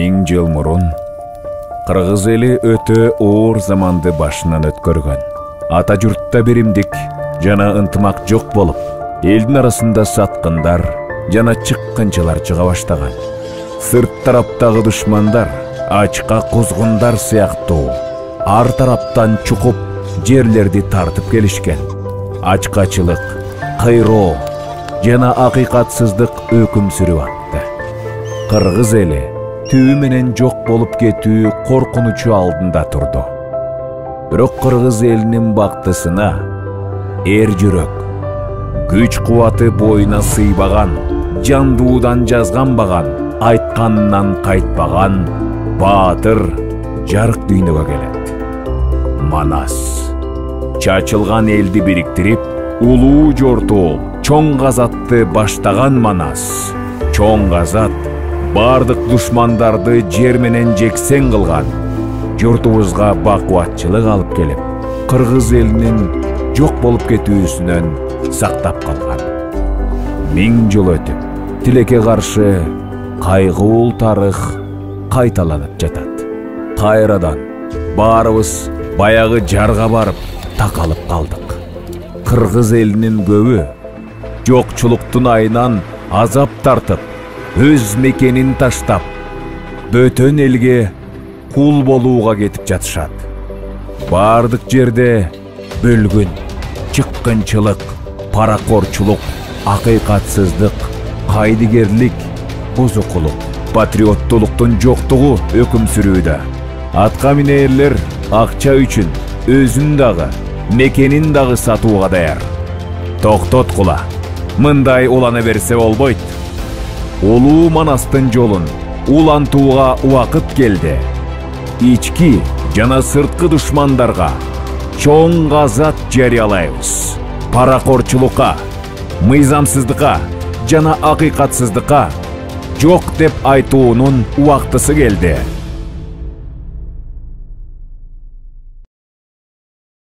1000 жыл мурун кыргыз эли өтө оор заманды башынан өткөргөн. Ата журтта беримдик жана ынтымак жок болуп, элдин арасында саткындар жана чыккынчылар чыга баштаган. Сырт тараптагы душмандар ачка кузгундар сыяктуу ар тараптан чукуп жерлерди тартып келишкен. Ачкачылык, кыйроо жана акыйкатсыздык өкүм сүрүп атты. Кыргыз эли түбү менен жок болуп кетүү коркунучу алдында турду. Бирок кыргыз элинин бактысына эр жүрөк, күч кубаты боюна сыйбаган, жандуудан жазганбаган, айтканынан кайтпаган баатыр жарык дүйнөгө келет. Манас чачылган элди бириктирип, улуу жортуу чоң газатты баштаган Манас. Чоң газат бардык душмандарды жер менен жексен кылган, журтубузга бакубатчылык алып келип, кыргыз элинин жок болуп кетүүсүнөн сактап калган. 1000 жыл өтүп, тилекке каршы кайгылуу тарых кайталанып жатат. Кайрадан баарыбыз баягы жарга барып такалып калдык. Кыргыз элинин көбү жокчулуктун айынан азап тартып, өз мекенин таштап, бөтөн элге кул болууга кетип жатышат. Бардык жерде бөлгүн, чыккынчылык, паракорчулук, акыйкатсыздык, кайдыгерлик, бузукулук, патриоттулуктун жоктугу өкүм сүрүүдө. Атка минээрлер акча үчүн өзүн дагы, мекенин дагы сатууга даяр. Токтоткула, мындай улана берсе болбойт. Улуу Манастын жолун улантууга убакыт келди. Ички жана сырткы душмандарга чоң газат жарыялайбыз. Паракорчулукка, мыйзамсыздыкка жана акыйкатсыздыкка жок деп айтуунун убактысы келди.